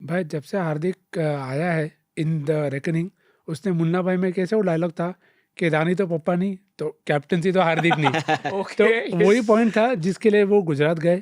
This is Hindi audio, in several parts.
भाई जब से हार्दिक आया है इन द रेकनिंग, उसने मुन्ना भाई में कैसे वो डायलॉग था कि रानी तो पप्पा नहीं तो कैप्टनसी तो हार्दिक नहीं। तो ओके वही पॉइंट था जिसके लिए वो गुजरात गए।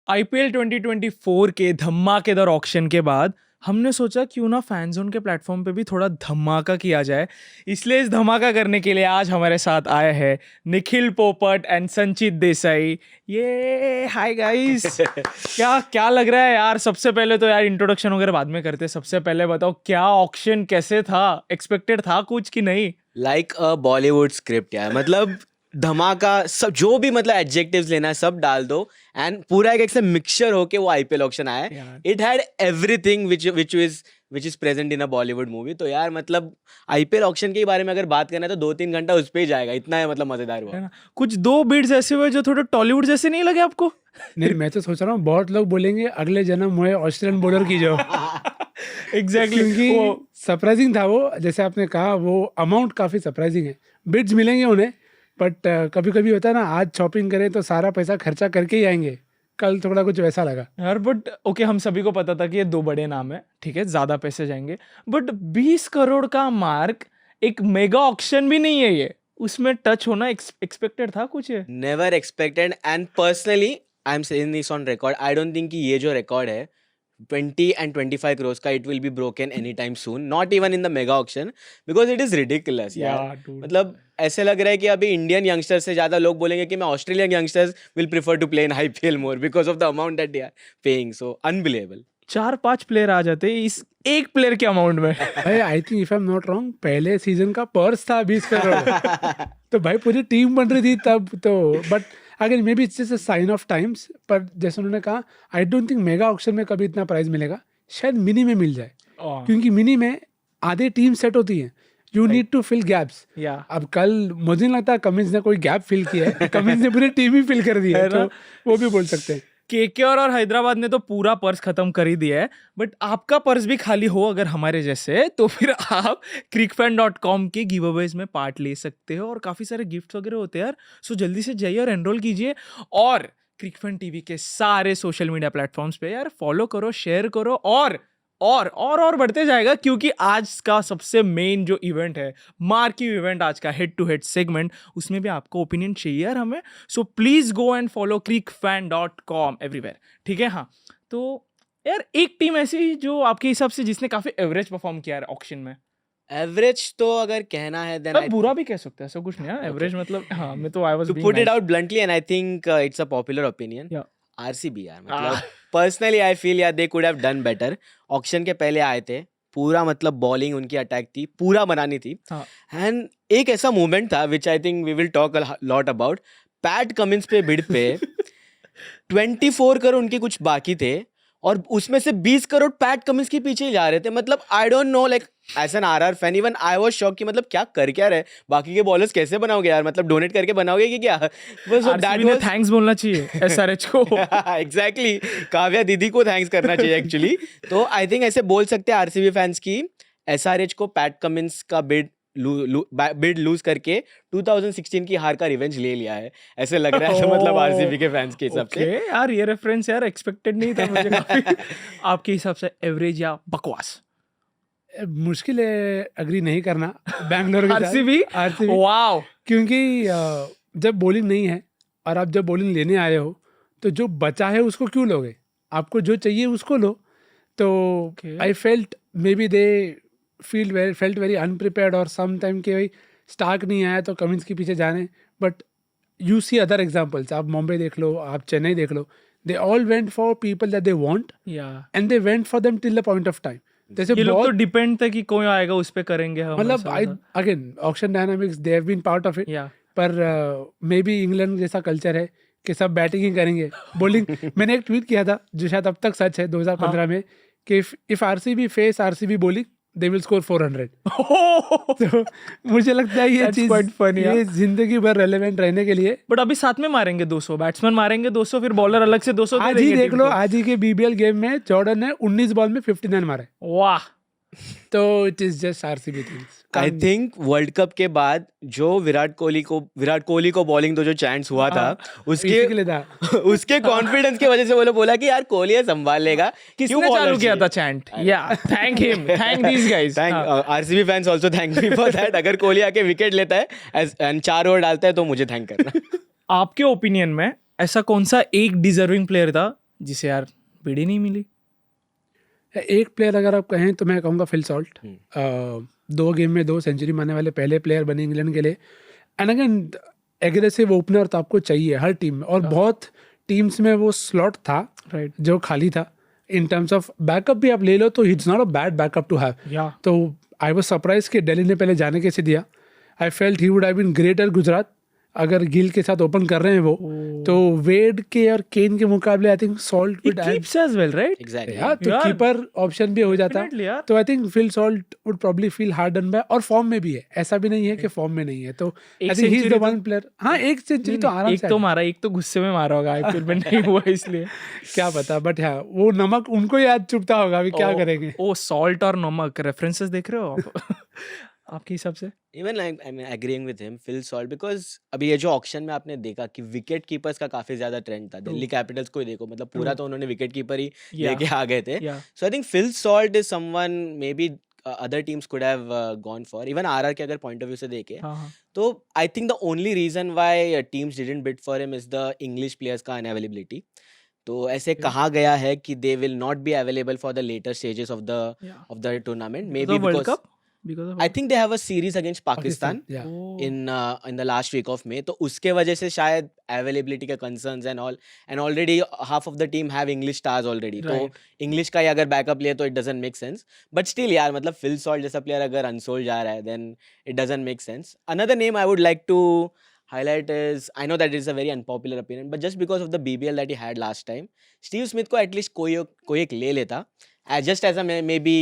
आईपीएल 2024 के धमाकेदार ऑक्शन के बाद हमने सोचा क्यों ना फैन जोन के प्लेटफॉर्म पे भी थोड़ा धमाका किया जाए। इसलिए इस धमाका करने के लिए आज हमारे साथ आए हैं निखिल पोपट एंड संचित देसाई। ये हाय गाइस। क्या क्या लग रहा है यार? सबसे पहले तो यार इंट्रोडक्शन वगैरह बाद में करते हैं। सबसे पहले बताओ क्या ऑक्शन कैसे था? एक्सपेक्टेड था कुछ कि नहीं? लाइक अ बॉलीवुड स्क्रिप्ट यार, मतलब धमाका, सब जो भी मतलब एडजेक्टिव्स लेना है सब डाल दो एंड पूरा एक से मिक्सचर होके वो आईपीएल ऑक्शन आया है। यार। It had everything which is present in a Bollywood movie. तो यार मतलब आईपीएल ऑक्शन के बारे में अगर बात करना है तो 2-3 घंटा उस पे ही जाएगा, इतना है मतलब मजेदार है हुआ। ना? कुछ दो बीट्स ऐसे हुए जो थोड़े टॉलीवुड जैसे नहीं लगे आपको? नहीं, मैं तो सोच रहा हूँ बहुत लोग बोलेंगे अगले जन्म हुए ऑस्ट्रेलियन बॉलर की जो एग्जैक्टली क्योंकि वो सरप्राइजिंग था वो, जैसे आपने कहा वो अमाउंट काफ़ी सरप्राइजिंग है। बिड्स मिलेंगे उन्हें, बट कभी कभी होता है ना, आज शॉपिंग करें तो सारा पैसा खर्चा करके ही आएंगे, कल थोड़ा कुछ वैसा लगा। यार बट ओके, हम सभी को पता था कि ये दो बड़े नाम है, ठीक है, ज्यादा पैसे जाएंगे, बट 20 करोड़ का मार्क एक मेगा ऑक्शन भी नहीं है ये, उसमें टच होना एक्सपेक्टेड था कुछ है? Never expected and personally I am saying this on record, I don't think कि ये जो रिकॉर्ड है 20 and 25 crores का, it will be broken anytime soon, not even in the mega auction, because it is ridiculous यार। Yeah, dude. मतलब ऐसे लग रहा है कि अभी इंडियन यंगस्टर्स से ज्यादा लोग बोलेंगे कि मैं Australian youngsters will prefer to play in IPL more because of the amount that they are paying, so unbelievable. 4-5 player आ जाते हैं इस एक प्लेयर के अमाउंट में। भाई I think if I am not wrong, पहले सीजन का पर्स था 20 करोड़। तो भाई पूरी टीम बन रही थी तब तो, बट अगर maybe it's just a sign of times. पर जैसे उन्होंने कहा, I don't think mega auction में कभी इतना प्राइस मिलेगा, शायद मिनी में मिल जाए, क्योंकि मिनी में आधे टीम सेट होती है, you need to fill gaps. या अब कल मुझे नहीं लगता कमिंस ने कोई गैप फिल किया है, कमिंस ने पूरी टीम ही फिल कर दी है, है ना? तो वो भी बोल सकते हैं। केकेआर और हैदराबाद ने तो पूरा पर्स खत्म कर ही दिया है, बट आपका पर्स भी खाली हो अगर हमारे जैसे, तो फिर आप crickfan.com के गिव अवेज में पार्ट ले सकते हो और काफी सारे गिफ्ट वगैरह होते हैं यार। सो जल्दी से जाइए और एनरोल कीजिए, और क्रिकफैन टीवी के सारे सोशल मीडिया प्लेटफॉर्म्स पे यार फॉलो करो, शेयर करो, और बढ़ते जाएगा, क्योंकि आज का सबसे मेन जो इवेंट है, मार्की इवेंट आज का, हेड टू हेड सेगमेंट, उसमें भी आपको ओपिनियन चाहिए यार हमें। So please go and follow crickfan.com everywhere, ठीक है? हाँ, तो यार एक टीम ऐसी जो आपके हिसाब से जिसने काफी एवरेज परफॉर्म किया है ऑक्शन में? एवरेज तो अगर कहना है देन मतलब बुरा भी कह सकते हैं, ऐसा कुछ नहीं है, एवरेज मतलब, हाँ, मैं तो I was to put it out bluntly, and I think it's a popular opinion, Yeah. RCB यार, मतलब पर्सनली आई फील यार they could have done better. Auction के पहले आए थे, पूरा मतलब बॉलिंग उनकी अटैक थी, पूरा बनानी थी, हाँ। एंड एक ऐसा मोमेंट था which I think we will talk a lot about, Pat Cummins पे बिड पे 24 करोड़ उनके कुछ बाकी थे, और उसमें से 20 करोड़ पैट कमिंस के पीछे ही जा रहे थे। मतलब I don't know, like as an RR fan even I was shock कि मतलब क्या कर क्या रहे, बाकी के बॉलर्स कैसे बनाओगे यार, मतलब डोनेट करके बनाओगे कि क्या? आरसीबी ने थैंक्स बोलना चाहिए एसआरएच को। एग्जैक्टली, काव्या दीदी को थैंक्स करना चाहिए एक्चुअली। तो आई थिंक ऐसे बोल सकते हैं आरसीबी फैंस की एसआरएच को पैट कमिंस का बिड लूज करके 2016 की हार का रिवेंज ले लिया है, ऐसे लग रहा है मतलब आरसीबी के फैंस के हिसाब से। Okay, यार ये रेफरेंस यार एक्सपेक्टेड नहीं था मुझे काफी। आपके हिसाब से एवरेज या बकवास? मुश्किल है अग्री नहीं करना बैंगलोर के आरसीबी, आरसीबी, वाओ, क्योंकि जब बॉलिंग नहीं है और आप जब बॉलिंग लेने आए हो तो जो बचा है उसको क्यों लोगे? आपको जो चाहिए उसको लो। तो I felt may be they felt very अनप्रिपेयर्ड, और सम टाइम के भाई स्टार्क नहीं आया तो कमिंस के पीछे जाने। But you see other examples, आप मुंबई देख लो, आप चेन्नई देख लो, they all went for people that they want yeah and they went for them till the point of time. जैसे ये लोग तो बहुत डिपेंड था कि कोई आएगा उस पे करेंगे हम, मतलब ऐसा आई था। Again auction dynamics they have been part of it, या पर मे बी इंग्लैंड जैसा कल्चर है कि सब बैटिंग ही करेंगे, बॉलिंग मैंने एक ट्वीट किया था जो शायद अब तक सच है 2015 में, कि if RCB face RCB bowling they will score 400। तो मुझे लगता है ये That's चीज quite funny, ये जिंदगी भर रेलेवेंट रहने के लिए। बट अभी साथ में मारेंगे 200, बैट्समैन मारेंगे 200, फिर बॉलर अलग से 200 दे आज ही देंगे देख टीम लो, को। आज ही के बीबीएल गेम में जॉर्डन ने 19 बॉल में 59 मारे। वाह, तो it is just RCB things. I think world cup के बाद जो विराट कोहली को बॉलिंग तो जो चांस हुआ था इसी के लिए था। उसके कॉन्फिडेंस की वजह से वो लोग बोला कि यार कोहली है संभाल लेगा। किसने चालू किया था चैंट? या thank him, thank these guys. RCB fans also thank me for that. अगर कोहली आके विकेट लेता है एंड 4 ओवर डालता है तो मुझे थैंक करना। आपके ओपिनियन में ऐसा कौन सा एक डिजर्विंग प्लेयर था जिसे यार बिड ही नहीं मिली? एक प्लेयर अगर आप कहें तो मैं कहूँगा फिल सॉल्ट। 2 गेम में 2 सेंचुरी मारने वाले पहले प्लेयर बने इंग्लैंड के लिए। एंड अगेन एग्रेसिव ओपनर तो आपको चाहिए हर टीम में, और बहुत टीम्स में वो स्लॉट था राइट जो खाली था। इन टर्म्स ऑफ बैकअप भी आप ले लो तो it's not a bad backup to have. या तो आई वाज सरप्राइज कि दिल्ली ने पहले जाने कैसे दिया। I felt he would have been greater Gujarat अगर गिल के साथ ओपन कर रहे हैं वो। तो वेड के और केन के मुकाबले I think Salt he keeps as well right. Exactly यार तो यार, कीपर ऑप्शन भी हो जाता। definitely यार। तो I think Phil salt would probably feel hard done by, और फॉर्म में भी है, ऐसा भी नहीं है कि फॉर्म में नहीं है। तो एक I think he is the century one player. हाँ, एक सेंचुरी तो आराम एक से तो आ मारा, एक तो गुस्से में मारा होगा आईपीएल में नहीं हुआ इसलिए। क्या पता, बट हाँ वो नमक उनको याद चुभता होगा, अभी क्या करेंगे। ओ सॉल्ट और नमक रेफरेंसेस देख रहे हो आप? आपके हिसाब से? Even I am agreeing with him Phil Salt because अभी ये जो ऑक्शन में आपने देखा कि विकेट कीपर्स का काफी ज्यादा ट्रेंड था। दिल्ली कैपिटल्स को ही देखो, मतलब पूरा तो उन्होंने विकेट कीपर ही लेके आ गए थे। Yeah so I think Phil Salt is someone maybe other teams could have gone for. Even RR के अगर पॉइंट ऑफ व्यू से देखे हाँ हाँ तो I think the only reason why teams didn't bid for him is the English players का अनअवेलेबिलिटी। तो ऐसे कहा गया है कि they will not be available for the later stages of the tournament, maybe world because cup because I think they have a series against Pakistan yeah. in the last week of May. तो उसके वजह से शायद अवेलेबिलिटी के concerns and all, and already half of the team have English stars already. तो Right. इंग्लिश का ही अगर बैकअप लिए तो it doesn't make sense. But still यार, मतलब फिल सॉल्ट जैसा प्लेयर अगर अनसोल्ड जा रहा है then it doesn't make sense. Another name I would like to highlight is, I know that it is a very unpopular opinion, but just because of the BBL that he had last time, Steve Smith को at least कोई एक ले लेता just as a maybe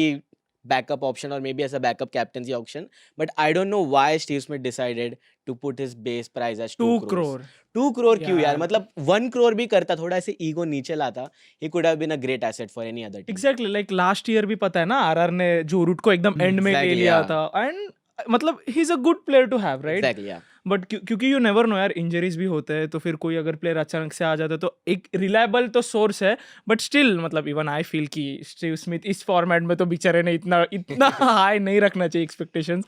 backup option or maybe as a backup captaincy option. But I don't know why Steve Smith decided to put his base price as 2 2 crores. crore 2 crore क्यों यार? यार। मतलब 1 crore भी करता, थोड़ा ऐसे ईगो नीचे लाता, he could have been a great asset for any other team. Exactly like last year भी पता है ना आरआर ने जो रूट को एकदम एंड में ले Exactly, लिया yeah. था। एंड मतलब he is a good player to have right. Exactly, yeah. But क्योंकि यू नेवर नो यार, इंजरीज भी होते हैं, तो फिर कोई अगर प्लेयर अचानक से आ जाता है तो एक रिलायबल तो सोर्स है। बट स्टिल मतलब इवन आई फील कि स्टीव स्मिथ इस फॉर्मेट में तो बेचारे ने इतना हाई नहीं रखना चाहिए एक्सपेक्टेशंस।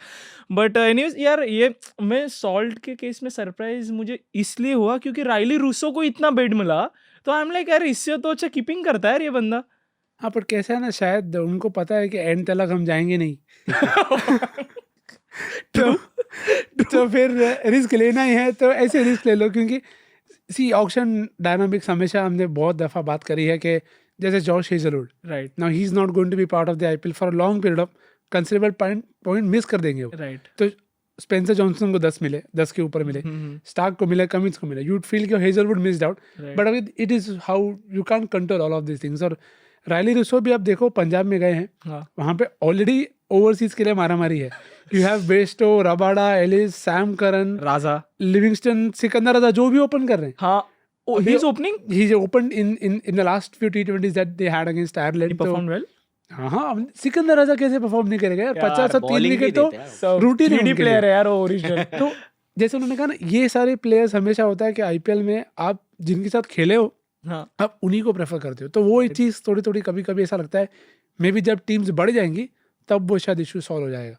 बट एनीवेज यार, ये मैं सॉल्ट के केस में सरप्राइज मुझे इसलिए हुआ क्योंकि राइली रूसो को इतना बेड मिला, तो आई एम लाइक यार इससे तो अच्छा कीपिंग करता है यार ये बंदा। हाँ, पर कैसा है ना, शायद उनको पता है कि एंड तक हम जाएंगे नहीं। तो फिर रिस्क लेना ही है तो ऐसे रिस्क ले लो, क्योंकि सी ऑक्शन डायनामिक्स हमेशा हमने बहुत दफ़ा बात करी है कि जैसे Josh Hazlewood right now he is not going to be part of the IPL for a long period of considerable point miss कर देंगे वो। राइट तो स्पेंसर जॉनसन को 10 मिले, 10 के ऊपर मिले, स्टार्क को मिले, कमिंस को मिले, यू वुड फील कि Hazlewood missed out. But it is how you can control all of this things. और रायली रूसो भी आप देखो पंजाब में गए हैं, हाँ वहाँ पे ऑलरेडी ओवरसीज के लिए मारामारी है। You have Bairstow, Rabada, Ellis, Sam Curran, Raja, Livingstone, Sikandar Raza जो भी ओपन कर रहे हैं। हाँ he is opening, he is open in the last few T20s that they had against Ireland. Perform well. हाँ, सिकंदर रजा कैसे परफॉर्म नहीं करेगा यार? 50 और 3 bowling भी विकेट तो देते हैं। रूटीन है 3D उनके प्लेयर लिए। है यार वो ओरिजिनल। तो जैसे उन्होंने कहा ना, ये सारे प्लेयर्स हमेशा होता है कि आईपीएल में आप जिनके साथ खेले हो हाँ आप उन्हीं को प्रेफर करते हो। तो वो चीज़ थोड़ी थोड़ी कभी कभी ऐसा लगता है मे बी जब टीम्स बढ़ जाएंगी तब वो शायद इशू सॉल्व हो जाएगा।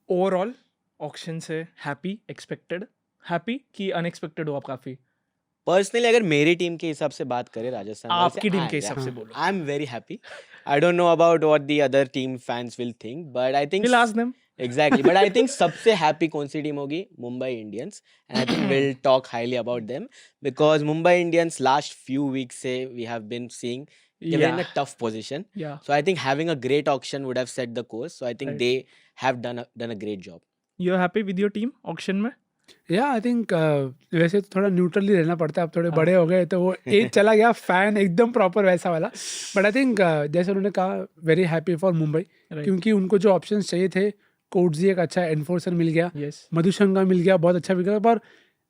ओवरऑल ऑक्शन से हैप्पी, एक्सपेक्टेड हैप्पी कि अनएक्सपेक्टेड हो आप काफी? पर्सनली अगर मेरी टीम के हिसाब से बात करें राजस्थान रॉयल्स से, आपकी टीम के हिसाब से हाँ। बोलो। I am very happy. I don't know about what the other team fans will think, but I think We'll ask them. Exactly, but I think सबसे हैप्पी कौन सी टीम होगी? Mumbai Indians. And I think will talk highly about them because Mumbai Indians last few weeks से we have been seeing they were in a tough position. Yeah. So I think having a great auction would have set the course. So I think Right. they have done a great job. You are happy with your team auction में? या आई थिंक वैसे तो थोड़ा न्यूट्रली रहना पड़ता है, अब थोड़े बड़े हो गए तो वो एज चला गया, फैन एकदम प्रॉपर वैसा वाला। बट आई थिंक जैसे उन्होंने कहा very happy for Mumbai, Right. क्योंकि उनको जो ऑप्शंस चाहिए थे, कोटजी एक अच्छा एनफोर्सर मिल गया, Yes. मधुशंका मिल गया, बहुत अच्छा विकेट। पर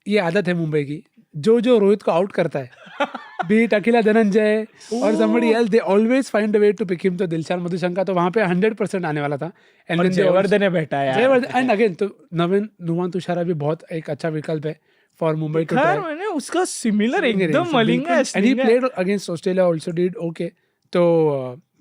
ये आदत है मुंबई की, जो रोहित को आउट करता है be it Akila Dhananjay or somebody else, they always find a way to pick him. तो दिलशान मधुशंका तो वहाँ पे 100% आने वाला था. And और then they also- जयवर्धन ने बैठा यार. जयवर्धन and again तो नुवान तुषारा भी बहुत एक अच्छा विकल्प है for Mumbai to खैर try. मैंने उसका सिमिलर Slinger है, एकदम मलिंगा है. and he slinger. played against Australia also did okay. तो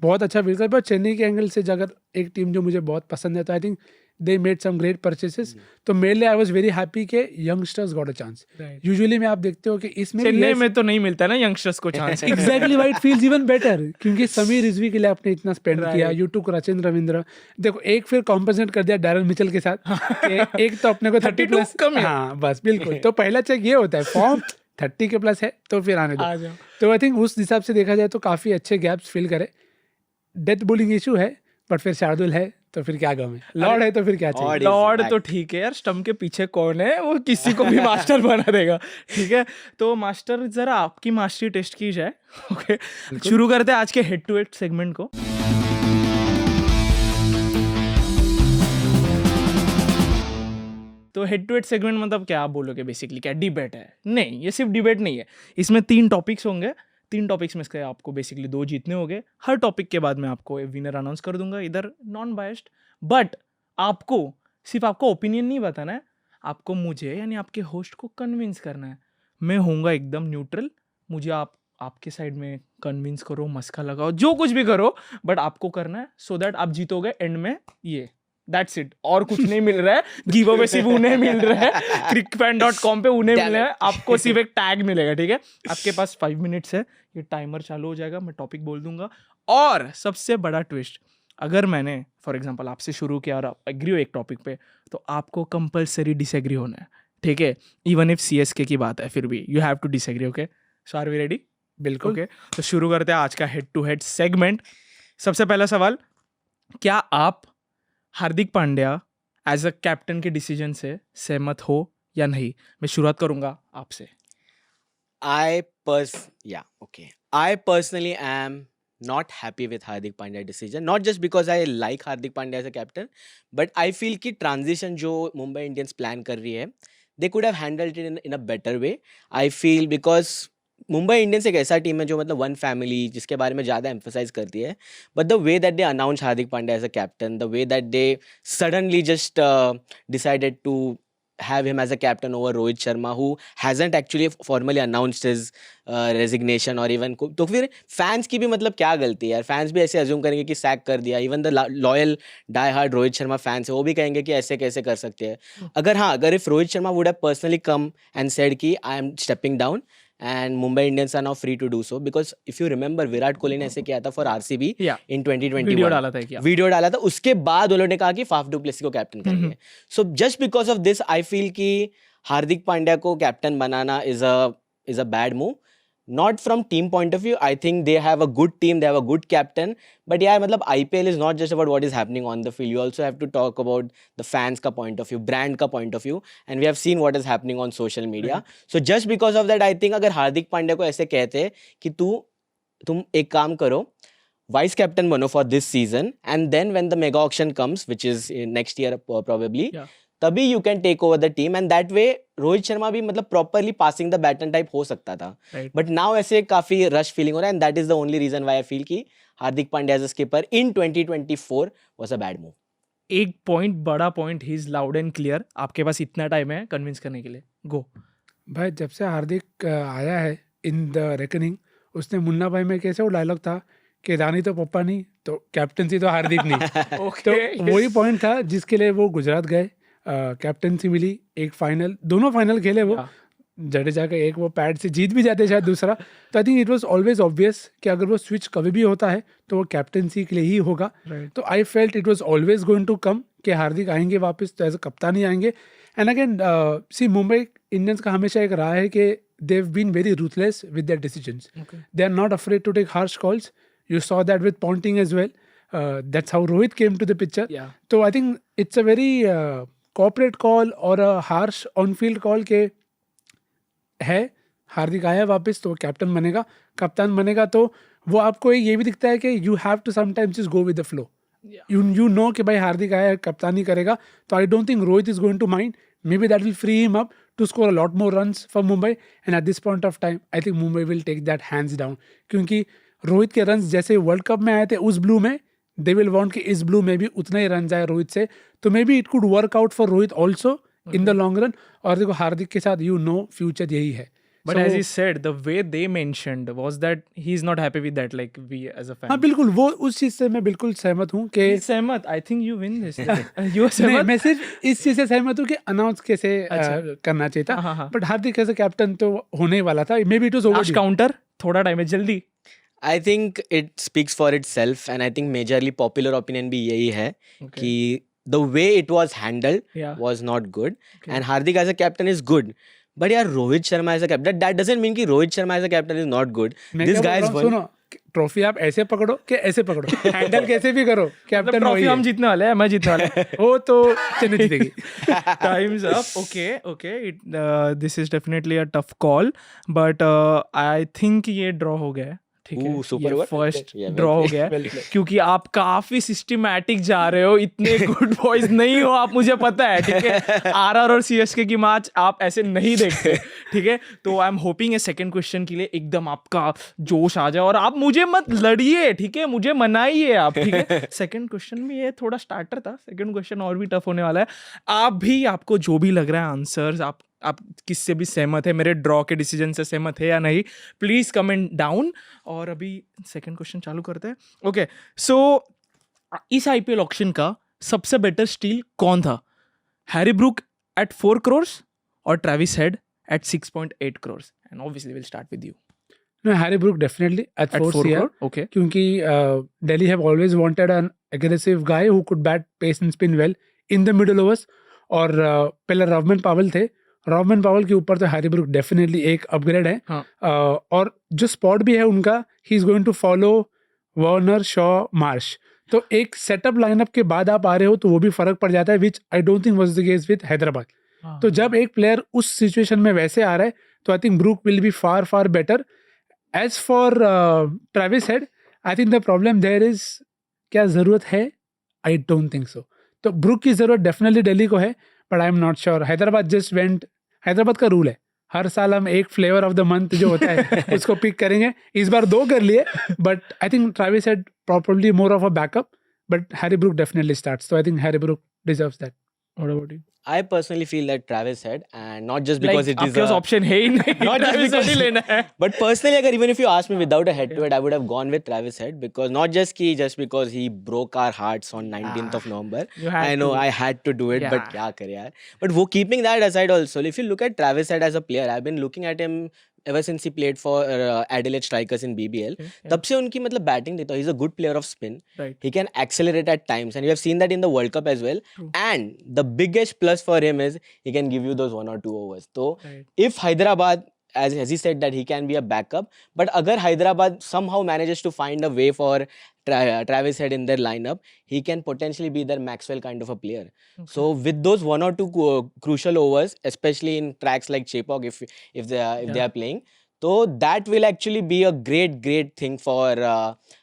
बहुत अच्छा विकल्प है. चेन्नई के एंगल से अगर एक टीम जो मुझे बहुत पसंद है तो I think they made some great purchases. तो मेरे लिए आई वाज वेरी हैप्पी के youngsters got a chance. Right. Usually में आप देखते हो कि इसमें चेन्नई में तो नहीं मिलता ना यंगस्टर्स को chance. Exactly why it feels even better क्योंकि समीर रिजवी के लिए आपने इतना स्पेंड Right. किया. You took Rachin Ravindra. देखो एक फिर कॉम्पेंसेट कर दिया डैरन मिचेल के साथ कि एक तो अपने को 30 32 प्लस कम है. हाँ बस बिल्कुल. तो पहला चेक ये होता है फॉर्म 30 के प्लस है तो फिर आने आ दो. जाओ. तो आई थिंक उस हिसाब से देखा जाए तो काफी अच्छे गैप्स फिल करे. डेथ बोलिंग इशू है बट फिर शार्दुल है तो फिर क्या गम है. लॉर्ड है तो फिर क्या चाहिए. Lord Lord back. तो ठीक है यार. स्टंप के पीछे कौन है वो किसी को भी मास्टर बना देगा. ठीक है तो मास्टर जरा आपकी मास्टरी टेस्ट की जाए. ओके शुरू करते हैं आज के हेड टू हेड सेगमेंट को. तो हेड टू हेड सेगमेंट मतलब क्या आप बोलोगे बेसिकली क्या डिबेट है? नहीं ये सिर्फ डिबेट नहीं है. इसमें 3 टॉपिक्स होंगे. 3 टॉपिक्स में से आपको बेसिकली 2 जीतने होंगे. हर टॉपिक के बाद मैं आपको विनर अनाउंस कर दूंगा. इधर नॉन बायस्ड बट आपको सिर्फ आपको ओपिनियन नहीं बताना है. आपको मुझे यानी आपके होस्ट को कन्विंस करना है. मैं होऊंगा एकदम न्यूट्रल. मुझे आपके साइड में कन्विंस करो, मस्का लगाओ, जो कुछ भी करो बट आपको करना है सो दैट आप जीतोगे एंड में. ये दैट्स इट. और कुछ नहीं मिल रहा है. गिव अवे सिर्फ उन्हें मिल रहा है. crickfan.com पे उन्हें मिल रहा है. आपको सिर्फ एक टैग मिलेगा. ठीक है आपके पास 5 मिनट्स है. ये टाइमर चालू हो जाएगा. मैं टॉपिक बोल दूंगा. और सबसे बड़ा ट्विस्ट अगर मैंने फॉर एग्जांपल आपसे शुरू किया और आप एग्री हो एक टॉपिक पे तो आपको कंपलसरी डिसएग्री होना है. ठीक है इवन इफ CSK की बात है फिर भी you have to disagree. Okay so are we ready? बिल्कुल. ओके तो शुरू करते हैं आज का हेड टू हेड सेगमेंट. सबसे पहला सवाल, क्या आप हार्दिक पांड्या एज अ कैप्टन के डिसीजन से सहमत हो या नहीं? मैं शुरुआत करूंगा आपसे. I personally am not happy with Hardik Pandya decision. Not just because I like Hardik Pandya as a captain, but I feel कि transition जो Mumbai Indians plan कर रही है, they could have handled it in a better way. I feel because Mumbai Indians एक ऐसा टीम है जो मतलब वन फैमिली जिसके बारे में ज़्यादा एम्फोसाइज करती है. But the way that they announce Hardik Pandya as a captain, the way that they suddenly just decided to have him as a captain over Rohit Sharma, who hasn't actually formally announced his resignation or even तो फिर फैंस की भी मतलब क्या गलती है यार. फैंस भी ऐसे अज्यूम करेंगे कि सैक कर दिया. Even the loyal die hard Rohit Sharma fans है वो भी कहेंगे कि ऐसे कैसे कर सकते हैं. अगर if Rohit Sharma would have personally come and said कि I am stepping down and Mumbai Indians are now free to do so, because if you remember Virat Kohli ने ऐसे किया था for RCB in 2021. वीडियो डाला था क्या? वीडियो डाला था. उसके बाद उन्होंने कहा कि फाफ डू प्लेसी को कैप्टन करेंगे. So just because of this I feel कि हार्दिक पांड्या को captain banana is a bad move. Not from team point of view. I think they have a good team, they have a good captain. But yeah, मतलब IPL is not just about what is happening on the field. You also have to talk about the fans का point of view, brand का point of view. And we have seen what is happening on social media. So just because of that, I think अगर हार्दिक पांड्या को ऐसे कहते कि तुम एक काम करो, वाइस कैप्टन बनो for this season, and then when the mega auction comes, which is next year probably, तभी you can take over the team. And that way Rohit Sharma भी मतलब properly passing the baton type हो सकता था. बट नाउ ऐसे काफी रश फीलिंग हो रहा है. And that is the only reason why I feel कि Hardik Pandya as a skipper in 2024 was a bad move. एक पॉइंट, बड़ा point, he is loud and clear. आपके पास इतना टाइम है कन्विंस करने के लिए. गो भाई. जब से हार्दिक आया है इन द रेकनिंग, उसने मुन्ना भाई में कैसे वो डायलॉग था कि रानी तो पप्पा नहीं तो कैप्टनसी तो हार्दिक नहीं. तो वही पॉइंट था जिसके लिए वो गुजरात गए. कैप्टनसी मिली, एक फाइनल, दोनों फाइनल खेले वो. जडेजा का एक वो पैड से जीत भी जाते शायद दूसरा. तो I think it was always obvious कि अगर वो स्विच कभी भी होता है तो वो कैप्टनसी के लिए ही होगा. तो I felt it was always going to come कि हार्दिक आएंगे वापस तो एज अ कप्तान ही आएंगे. And again see Mumbai Indians का हमेशा एक रहा है कि they have been very ruthless with their decisions. They are not afraid to take harsh calls. You saw that with Ponting as well. That's how Rohit came to the picture. तो I think it's a very corporate call और हार्श ऑन फील्ड कॉल के है. हार्दिक आया वापस तो कैप्टन बनेगा, कप्तान बनेगा. तो वो आपको ये भी दिखता है कि you have to sometimes just go with the flow. You know कि भाई हार्दिक आया कप्तानी करेगा तो I don't think Rohit is going to mind. Maybe that will free him up to score a lot more runs for Mumbai, and at this point of time, I think Mumbai will take that hands down. क्योंकि रोहित के runs जैसे वर्ल्ड कप में आए थे उस ब्लू में, they will want कि इस ब्लू में भी उतना ही रन आए रोहित से, तो may be it could work out for Rohit also in the long run. और देखो हार्दिक के साथ फ्यूचर यही है. But as he said, the way they mentioned was that he's not happy with that, like we as a fan. हाँ बिल्कुल, वो उस चीज से मैं बिल्कुल सहमत हूँ कि सहमत. I think you win this. You are नहीं, सहमत. मैं सिर्फ इस चीज से सहमत हूँ कि अनाउंस कैसे करना चाहिए हाँ, था. हाँ. But Hardik as a captain तो होने ही वाला था. Maybe it was Last counter. थोड़ा टाइम है, जल्दी. I think it speaks for itself, and I think majorly popular opinion भी यही है कि the way it was handled was not good. Okay. And Hardik as a captain is good. But यार Rohit Sharma as a captain, that doesn't mean कि Rohit Sharma as a captain is not good. This guy is one. सुनो, ट्रॉफी आप ऐसे पकड़ो कि ऐसे पकड़ो, हैंडल कैसे भी करो, कैप्टन ट्रॉफी हम जीतने वाले हैं, मैं जीतने वाला है. वो तो चेन्नई जीतेगी. Time's up. Okay. This is definitely a tough call, but I think ये draw हो गया है. ठीक है, super ये over. फर्स्ट Yeah, ड्रॉ हो well गया well है played. क्योंकि आप काफी सिस्टमैटिक जा रहे हो. इतने गुड बॉयज नहीं हो आप, मुझे पता है. ठीक है, आरआर और सीएसके की मैच आप ऐसे नहीं देखते. ठीक है, तो आई एम होपिंग है सेकंड क्वेश्चन के लिए एकदम आपका जोश आ जाए और आप मुझे मत लड़िए. ठीक है, मुझे मनाइए आप. ठीक है, सेकंड क्वेश्चन भी ये थोड़ा स्टार्टर था, सेकंड क्वेश्चन और भी टफ होने वाला है. आप भी, आपको जो भी लग रहा है आंसर्स, आप किससे भी सहमत है, मेरे ड्रॉ के डिसीजन से सहमत है या नहीं, प्लीज कमेंट डाउन. और अभी सेकंड क्वेश्चन चालू करते हैं. ओके, सो इस आईपीएल ऑक्शन का सबसे बेटर स्टील कौन था? हैरी ब्रूक एट 4 crores और Travis head at 6.8 crores? And obviously will start with you. No, Harry Brook definitely at 4 CR. Okay. क्योंकि Delhi have always wanted an aggressive guy who could bat pace and spin well in the middle overs. और पहले रॉबमन पावल थे. रॉबमन पावल के ऊपर तो हैरी ब्रूक डेफिनेटली एक अपग्रेड है. हाँ. और जो स्पॉट भी है उनका, he is going to follow Warner, Shaw, Marsh. तो एक सेटअप लाइनअप के बाद आप आ रहे हो तो वो भी फर्क पड़ जाता है, which I don't think was the case with Hyderabad. तो जब एक प्लेयर उस सिचुएशन में वैसे आ रहा है तो I think Brook will be far better. As for Travis Head, I think the problem there is, क्या जरूरत है? I don't think so. तो ब्रूक की जरूरत डेफिनेटली दिल्ली को है, but I am not sure. Hyderabad का रूल है, हर साल हम एक फ्लेवर ऑफ द मंथ जो होता है उसको पिक करेंगे. इस बार 2 कर लिए, but I think Travis head probably more of a backup, but Harry Brook definitely starts. So I think Harry Brook deserves that. What about you? I personally feel that Travis head, and not just because it is आपके पास ऑप्शन है ही नहीं, not just Travis because Head ही लेना है. but personally, अगर even if you ask me without a head to head, I would have gone with Travis Head, because not just because he broke our hearts on 19th of November. You had I know to. I had to do it, but Yeah. क्या करे यार. But वो keeping that aside also, if you look at Travis Head as a player, I've been looking at him ever since he played for Adelaide Strikers in BBL. Okay, yeah. तब से उनकी मतलब बैटिंग देखता हूँ, he's a good player of spin. Right. He can accelerate at times, and you have seen that in the World Cup as well. True. And the biggest plus for him is he can give you those 1 or 2 overs. So Right. if Hyderabad, as he said that he can be a backup, but agar Hyderabad somehow manages to find a way for Travis Head in their lineup, he can potentially be their Maxwell kind of a player. Okay. So with those 1 or 2 crucial overs, especially in tracks like Chepauk, if they are playing, so that will actually be a great thing for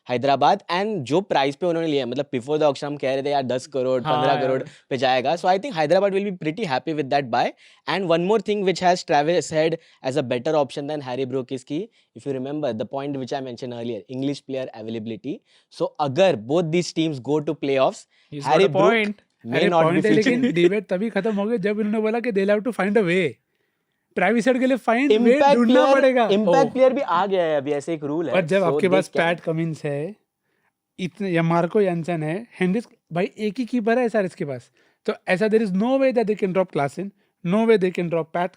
Hyderabad. And जो प्राइस पे उन्होंने लिया, मतलब बिफोर द ऑक्शन हम कह रहे थे यार 10 करोड़ 15 करोड़ पे जाएगा. So I think Hyderabad will be pretty happy with that buy. And one more thing which has Travis Head as a better option than Harry Brook is कि, if you remember the point which I mentioned earlier, English player availability. So अगर both these teams go to playoffs, He's Harry got a Brook point. may not be लेकिन featuring. डिबेट तभी खत्म हो गया जब इन्होंने बोला कि they have to find a way. Travis Head के लिए फाइंड वे Impact ढूंढना पड़ेगा. Impact player भी आ गया है, अभी ऐसे एक रूल है. पर जब So आपके they pass can- PAT Cummins है, इतने, या मार्को यानसन है, हेनरिक्स, भाई एक ही कीपर है SRH के पास. तो ऐसा there is no way that they can drop Klaasen, no way they can drop Pat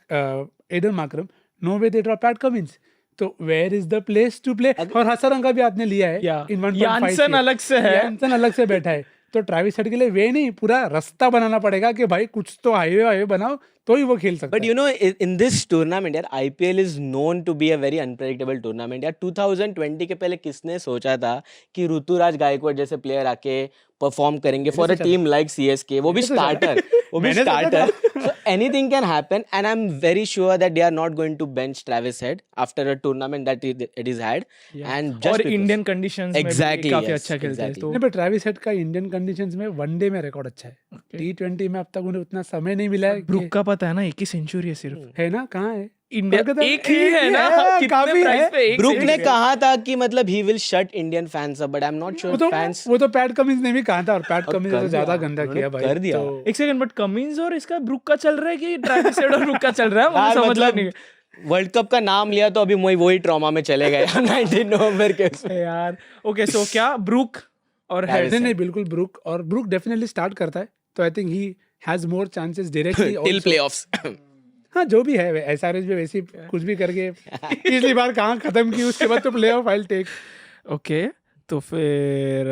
Aiden Markram, no way they drop Pat Cummins. तो where is the place to play? और हसरंगा भी आपने लिया है Yeah. इन 1.5. यानसन अलग से है. यानसन अलग से बैठा है. तो ट्रेविस हेड के लिए वे नहीं, पूरा रास्ता बनाना पड़ेगा कि भाई कुछ तो हाईवे बनाओ तो ही वो खेल सकता But है. you know, in this tournament, यार IPL is known to be a very unpredictable tournament. यार 2020 के पहले किसने सोचा था कि ऋतुराज गायकवाड़ जैसे प्लेयर आके परफॉर्म करेंगे for a team like CSK, वो भी स्टार्टर, वो भी starter. So anything can happen, and I'm very sure that they are not going to bench Travis Head after a tournament that it is had. And just और because- इंडियन कंडीशंस में भी Exactly, काफी yes, अच्छा खेलते हैं. exactly. तो नहीं, पर ट्रेविस हेड का इंडियन कंडीशंस में वनडे में रिकॉर्ड अच्छा है. T20 में अब तक उन्हें उतना समय नहीं मिला है ब्रुक का पता है ना, 1 ही सेंचुरी है सिर्फ है ना, कहाँ है इंडिया, कोलकाता में एक ही है ना, है, कितने काफी प्राइस है। पे एक ब्रुक ने century है। कहा था कि मतलब he will shut Indian fans up, but I am not sure fans वो तो पैट कमिंस ने भी कहा था, और पैट और कमिंस ने कर तो ज्यादा दिया, गंदा उन्होंने किया भाई, कर दिया। तो एक सेकंड, बट कमिंस और इसका ब्रुक का चल रहा है कि ट्रेविस हेड और ब्रुक का चल रहा है, मुझे यार समझ मतलब नहीं वर्ल्ड कप का नाम लिया तो अभी वही ट्रॉमा में चले गए 19 नवंबर के उसमें। है यार। ओके, सो क्या ब्रुक और Travis हेड? नहीं नहीं बिल्कुल ब्रुक, और ब्रुक डेफिनेटली स्टार्ट करता है, तो I think he has more chances directly till playoffs. हाँ जो भी है, एसआरएच भी वैसे ही कुछ भी करके पिछली बार कहाँ खत्म की, उसके बाद तो play off I take. Okay, तो फिर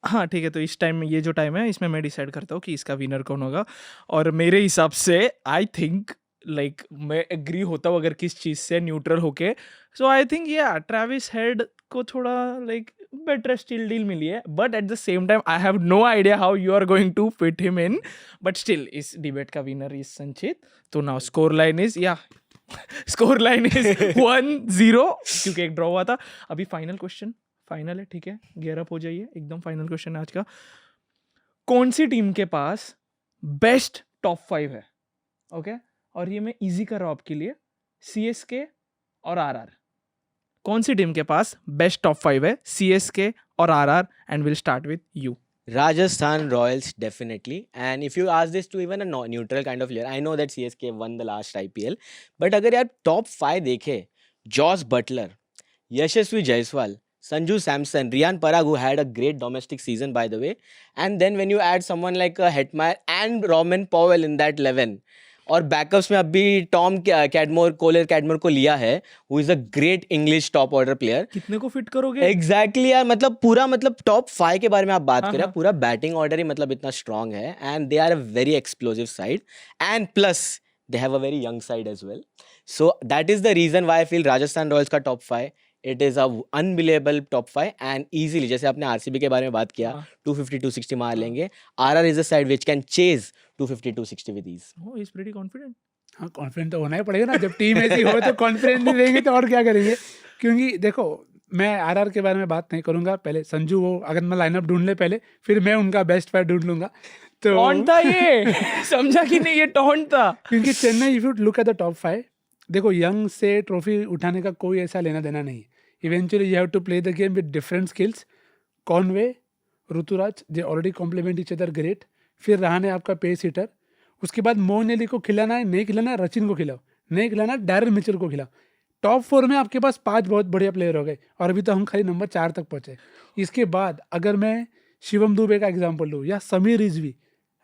हाँ ठीक है, तो इस टाइम में, ये जो टाइम है इसमें मैं डिसाइड करता हूँ कि इसका विनर कौन होगा। और मेरे हिसाब से आई थिंक लाइक मैं एग्री होता हूँ अगर किस चीज़ से, न्यूट्रल होके। सो आई थिंक या ट्रेविस हेड को थोड़ा लाइक बेटर स्टिल डील मिली है, but at the same time I have no idea how you are going to fit him in, but still इस डिबेट का विनर इज संचित। तो now score line is score line is 1-0 क्योंकि एक ड्रॉ हुआ था। अभी फाइनल क्वेश्चन, फाइनल है, ठीक है, गेयर अप हो जाइए, एकदम फाइनल क्वेश्चन है आज का। कौन सी टीम के पास बेस्ट टॉप 5 है? ओके, और ये मैं इजी कर रहा हूँ आपके लिए, CSK और RR। कौन सी टीम के पास बेस्ट टॉप 5 है, CSK और RR? And will start with you. Rajasthan Royals definitely, and if you ask this to even a neutral kind of player, I know that CSK won the last IPL, but अगर यार top 5 देखे, Jos Buttler, Yashasvi Jaiswal, Sanju Samson, Riyan Parag, who had a great domestic season by the way, and then when you add someone like Hetmeyer and Roman Powell in that 11, और बैकअप्स में अभी टॉम कैडमोर, कोलर कैडमोर को लिया है, who is a great English top order player. कितने को फिट करोगे? एग्जैक्टली यार, मतलब पूरा, मतलब टॉप 5 के बारे में आप बात हाँ, करें, हाँ। पूरा बैटिंग ऑर्डर ही मतलब इतना स्ट्रांग है, and they are a very explosive side, and plus they have a very young side as well. So that is the reason why I feel Rajasthan Royals का top 5 it is a unbelievable top 5, and easily, जैसे आपने आरसीबी के बारे में बात किया, हाँ। 250-260 मार लेंगे। RR is a side which can chase 250-260 with ease. Oh, he's pretty confident. हाँ कॉन्फिडेंट तो होना ही पड़ेगा ना, जब टीम ऐसी हो तो कॉन्फिडेंट नहीं रहेंगे तो और क्या करेंगे। क्योंकि देखो, मैं आरआर के बारे में बात नहीं करूंगा, पहले संजू वो अगर मैं लाइनअप ढूंढ ले पहले, फिर मैं उनका बेस्ट 5 ढूंढ लूंगा। तो टॉन्ट था ये समझा कि नहीं, ये टॉन्ट था। क्योंकि Chennai, if you look at the top 5, देखो यंग से ट्रॉफी उठाने का कोई ऐसा लेना देना नहीं है। Eventually you have to play the game with different skills. Conway, Ruturaj, they already compliment each other great. फिर रहाने आपका पेस हिटर, उसके बाद मोइन अली को खिलाना है, नहीं खिलाना है रचिन को खिलाओ, नहीं खिलाना है डैरन मिचेल को खिलाओ। टॉप 4 में आपके पास 5 बहुत बढ़िया प्लेयर हो गए, और अभी तो हम खाली नंबर 4 तक पहुँचे। इसके बाद अगर मैं शिवम दुबे का एग्जाम्पल लूँ, या समीर रिजवी,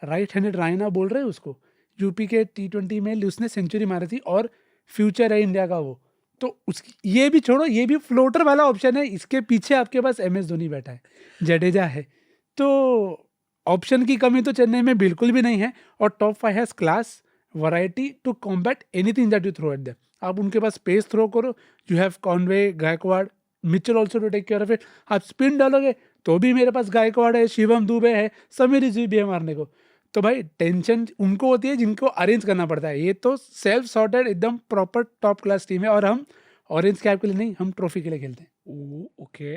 राइट हैंडेड रायना बोल रहे हैं उसको, यूपी के T20 में उसने सेंचुरी मारी थी और फ्यूचर है इंडिया का वो। तो उसकी ये भी छोड़ो, ये भी फ्लोटर वाला ऑप्शन है। इसके पीछे आपके पास MS धोनी बैठा है, जडेजा है, तो ऑप्शन की कमी तो चेन्नई में बिल्कुल भी नहीं है। और top 5 has class, variety to combat anything that you throw at them. आप उनके पास पेस थ्रो करो, you have Conway, Gaikwad, Mitchell also to take care of it. आप स्पिन डालोगे तो भी मेरे पास गायकवाड़ है, शिवम दुबे है, समीर रिजवी भी है मारने को। तो भाई टेंशन उनको होती है जिनको अरेंज करना पड़ता है। ये तो सेल्फ सॉर्टेड एकदम प्रॉपर टॉप क्लास टीम है, और हम ऑरेंज कैप के लिए नहीं, हम ट्रॉफी के लिए खेलते हैं। ओके,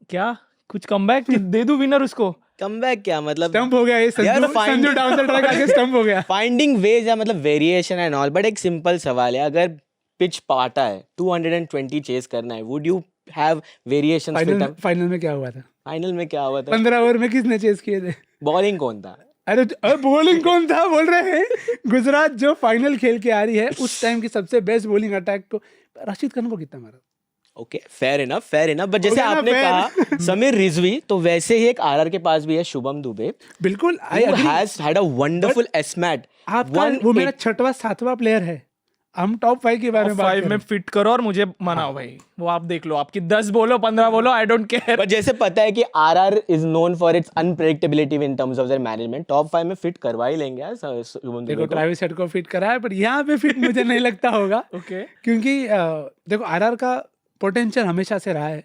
क्या कुछ कमबैक दे दूं विनर उसको? कमबैक क्या मतलब, स्टंप हो गया ये, यार, संजू डाउन द ट्रैक आके स्टंप हो गया। फाइंडिंग वेज है, मतलब वेरिएशन एंड ऑल। बट एक सिंपल सवाल है, अगर पिच पाटा है, 220 चेस करना है, would you have variations with them? Final में क्या हुआ था? फाइनल में क्या हुआ था? 15 ओवर में किसने चेस किए थे? बॉलिंग कौन था? अरे बॉलिंग कौन था बोल रहे हैं? गुजरात जो फाइनल खेल के आ रही है, उस टाइम की सबसे बेस्ट बॉलिंग अटैक को राशिद खान को कितना मारा? Okay, fair enough, fair enough. But जैसे हो गया ना, आपने fair। कहा समीर रिजवी, तो वैसे ही एक आरआर के पास भी है शुभम दुबे, बिल्कुल, I who agree. has had a wonderful SMAT। आपका वो मेरा 6वां 7वां प्लेयर है। हम टॉप 5 के बारे में बात 5 कर में रहे हैं। फिट करो और मुझे मनाओ भाई, वो आप देख लो, आपकी 10 बोलो 15 बोलो, आई डोंट केयर। बट जैसे पता है कि RR is known for its unpredictability in terms of their management, top 5 में फिट करवा ही लेंगे यार शुभम दुबे देखो को। ट्रेविस हेड को फिट करा है, पर यहाँ पे फिट मुझे नहीं लगता होगा। ओके, क्योंकि देखो आरआर का पोटेंशियल हमेशा से रहा है,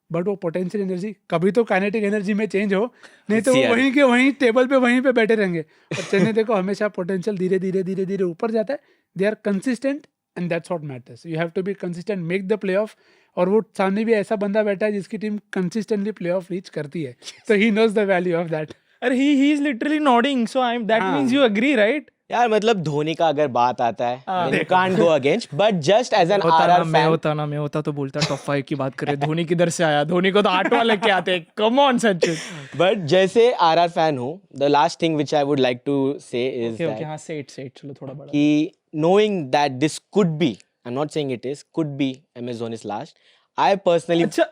बट वो पोटेंशियल एनर्जी कभी तो काइनेटिक एनर्जी में चेंज हो, नहीं तो वो CR। वहीं के वहीं टेबल पे वहीं पे बैठे रहेंगे। और चेन्नई देखो हमेशा पोटेंशियल धीरे धीरे ऊपर जाता है। They are consistent and that's what matters. You have to be consistent, make the playoff. और वो सामने भी ऐसा बंदा बैठा है जिसकी team consistently playoff reach करती है, तो he knows the value of that. अरे he is literally nodding, so that हाँ. means you agree, right? यार मतलब धोनी का अगर बात आता है then you can't go against, but just as an मैं RR fan, होता तो बोलता टॉप 5 की बात करें, धोनी किधर से आया, धोनी को तो 8 वाले लेके आते, कम ऑन सचिन. but जैसे RR fan हूँ, the last thing which I would like to say is okay that हाँ, से इट चलो थोड़ा बड़ा. कि knowing that this could be, I'm not saying it is, could be MS Dhoni's last. I personally अच्छा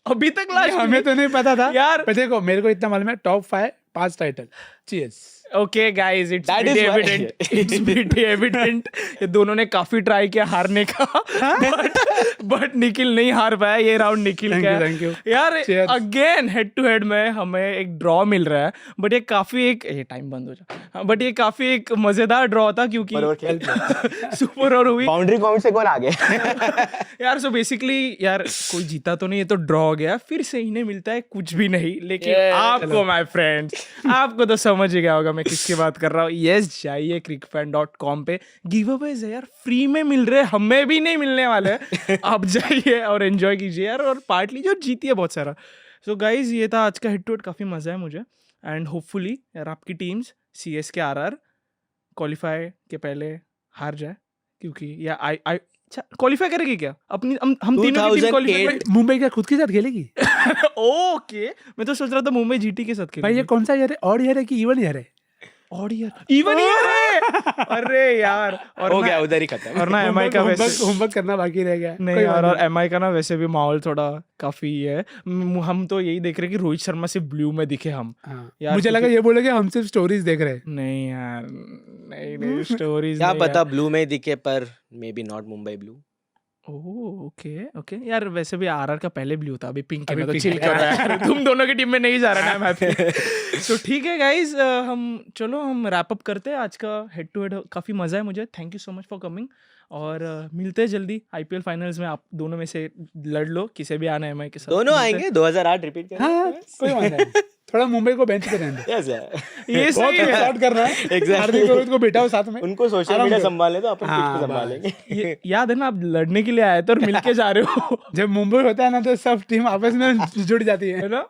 अभी तक लास्ट हमें तो नहीं पता था यार. पर देखो मेरे को इतना मालूम है top 5 title. Cheers. Okay guys, it's That pretty is why- evident. It's pretty evident. ये दोनों ने काफी ट्राई किया हारने का, but निखिल नहीं हार पाया. ये राउंड निखिल Thank का you, है. thank you. यार Cheers. Again head to head में हमें एक ड्रॉ मिल रहा है, बट ये काफी ये टाइम बंद हो जा. बट ये काफी एक मजेदार ड्रॉ था क्योंकि सुपर ओवर हुई बाउंड्री काउंट से कौन आगे? यार. सो बेसिकली यार कोई जीता तो नहीं, ये तो ड्रॉ हो गया. फिर से इन्हें मिलता है कुछ भी नहीं, लेकिन आपको माय फ्रेंड्स, आपको तो समझ ही गया होगा मैं किसकी बात कर रहा हूँ. यस, जाइए crickfan.com पे, गिव अवेज है यार, फ्री में मिल रहे, हमें भी नहीं मिलने वाले हैं. आप जाइए और एंजॉय कीजिए यार, और पार्ट लीजिए और जीतिए बहुत सारा. सो गाइज ये था आज का हेड टू हेड, काफी मजा है मुझे. एंड होपफुली यार आपकी टीम्स CSK RR क्वालिफाई के पहले हार जाए, क्योंकि या आई अच्छा क्वालिफाई करेगी क्या अपनी, हम तीनों की टीम 2008 क्वालिफाई. मुंबई क्या खुद के साथ खेलेगी? ओके, मैं तो सोच रहा था मुंबई जीटी के साथ भाई ये खेलेगी. कौन सा ईयर है? ऑड ईयर है कि इवन ईयर है? ऑड ईयर, इवन ईयर है. अरे यार, और हो ना- गया उधर ही खत्म. और ना MI का वैसे होमवर्क करना बाकी रह गया. नहीं कोई यार, बात और MI का ना वैसे भी माहौल थोड़ा काफी है. हम तो यही देख रहे हैं कि रोहित शर्मा सिर्फ ब्लू में दिखे हम. हाँ. यार, मुझे लगा ये बोलोगे हम सिर्फ स्टोरीज देख रहे हैं. नहीं यार, नहीं स्टोरीज क्या पता ब्लू में दिखे, पर may be not Mumbai blue. Okay यार, वैसे भी RR का पहले ब्लू था, अभी पिंक है. अभी मैं तो pink चिल है. कर रहा है यार. तुम दोनों की टीम में नहीं जा रहा ना, I'm happy. So ठीक है गाइस, हम रैप अप करते हैं आज का हेड टू हेड. काफी मजा है मुझे. Thank you so much for coming, और मिलते हैं जल्दी IPL फाइनल्स में. आप दोनों में से लड़ लो, किसे भी आना है MI के साथ. दोनों मिलते हैं. आएंगे 2008 रिपीट करेंगे. हाँ कोई बात नहीं. थोड़ा मुंबई को बेंच पे रहने दो. Yes, yeah. ये सही है. शॉट करना है. Exactly. हार्दिक रोहित को बिठाओ साथ में. उनको सोशल आराम मीडिया करो. संभाले तो अपन हाँ, pitch पे बस. संभालेंगे. ये याद है ना, आप लड़ने के लिए आए थे और मिलके जा रहे हो, जब मुंबई होता है ना तो सब टीम आपस में जुड़ जाती है. है ना.